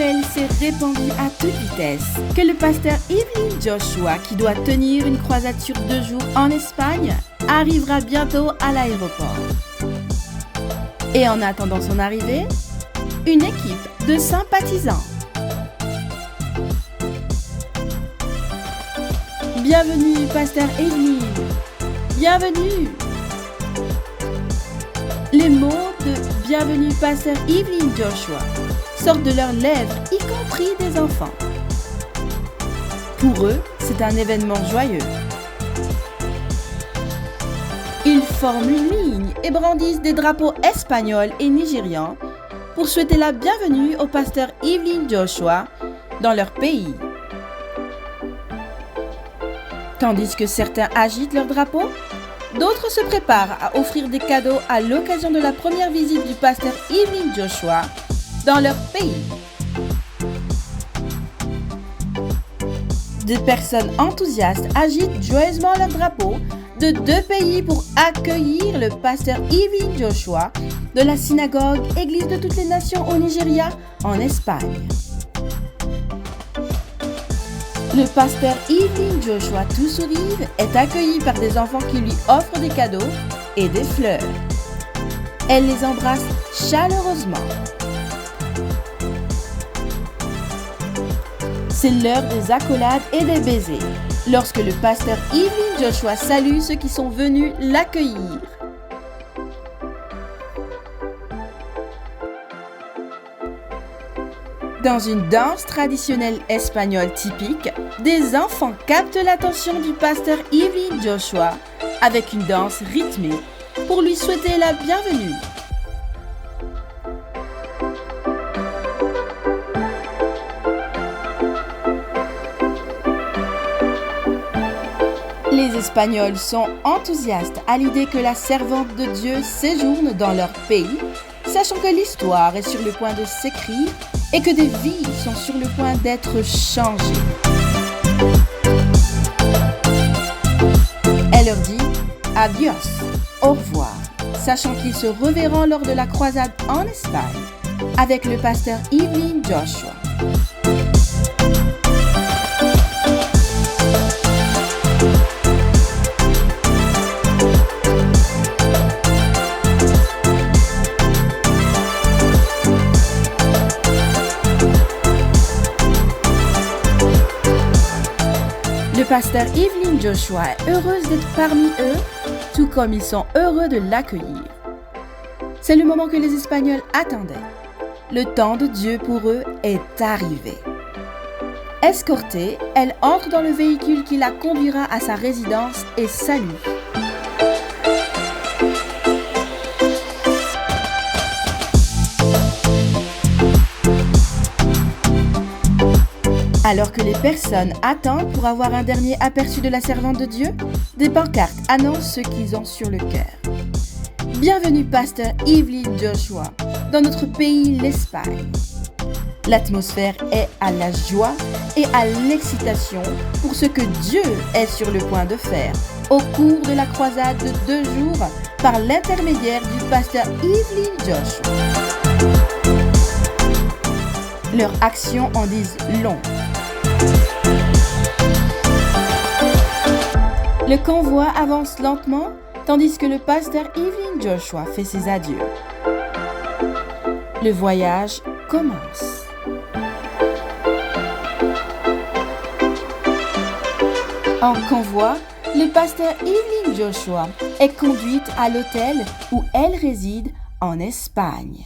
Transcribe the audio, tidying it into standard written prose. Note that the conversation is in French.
nouvelle s'est répandue à toute vitesse que le pasteur Evelyn Joshua, qui doit tenir une croisade sur 2 jours en Espagne, arrivera bientôt à l'aéroport. Et en attendant son arrivée, une équipe de sympathisants. Bienvenue, pasteur Evelyn. Bienvenue. Les mots de « Bienvenue, pasteur Evelyn Joshua » sortent de leurs lèvres, y compris des enfants. Pour eux, c'est un événement joyeux. Ils forment une ligne et brandissent des drapeaux espagnols et nigérians pour souhaiter la bienvenue au pasteur Evelyn Joshua dans leur pays. Tandis que certains agitent leurs drapeaux, d'autres se préparent à offrir des cadeaux à l'occasion de la première visite du pasteur Evelyn Joshua dans leur pays. Des personnes enthousiastes agitent joyeusement leurs drapeaux de 2 pays pour accueillir le pasteur Evelyn Joshua de la synagogue Église de toutes les nations au Nigeria, en Espagne. Le pasteur Evelyn Joshua tout sourire est accueilli par des enfants qui lui offrent des cadeaux et des fleurs. Elle les embrasse chaleureusement. C'est l'heure des accolades et des baisers, lorsque le pasteur Evelyn Joshua salue ceux qui sont venus l'accueillir. Dans une danse traditionnelle espagnole typique, des enfants captent l'attention du pasteur Evelyn Joshua avec une danse rythmée pour lui souhaiter la bienvenue. Les Espagnols sont enthousiastes à l'idée que la servante de Dieu séjourne dans leur pays, sachant que l'histoire est sur le point de s'écrire et que des vies sont sur le point d'être changées. Elle leur dit « Adios », au revoir, sachant qu'ils se reverront lors de la croisade en Espagne avec le pasteur Evelyn Joshua. Le pasteur Evelyn Joshua est heureuse d'être parmi eux, tout comme ils sont heureux de l'accueillir. C'est le moment que les Espagnols attendaient. Le temps de Dieu pour eux est arrivé. Escortée, elle entre dans le véhicule qui la conduira à sa résidence et salue. Alors que les personnes attendent pour avoir un dernier aperçu de la servante de Dieu, des pancartes annoncent ce qu'ils ont sur le cœur. Bienvenue, pasteur Evelyn Joshua, dans notre pays, l'Espagne. L'atmosphère est à la joie et à l'excitation pour ce que Dieu est sur le point de faire au cours de la croisade de 2 jours par l'intermédiaire du pasteur Evelyn Joshua. Leurs actions en disent long. Le convoi avance lentement, tandis que le pasteur Evelyn Joshua fait ses adieux. Le voyage commence. En convoi, le pasteur Evelyn Joshua est conduite à l'hôtel où elle réside en Espagne.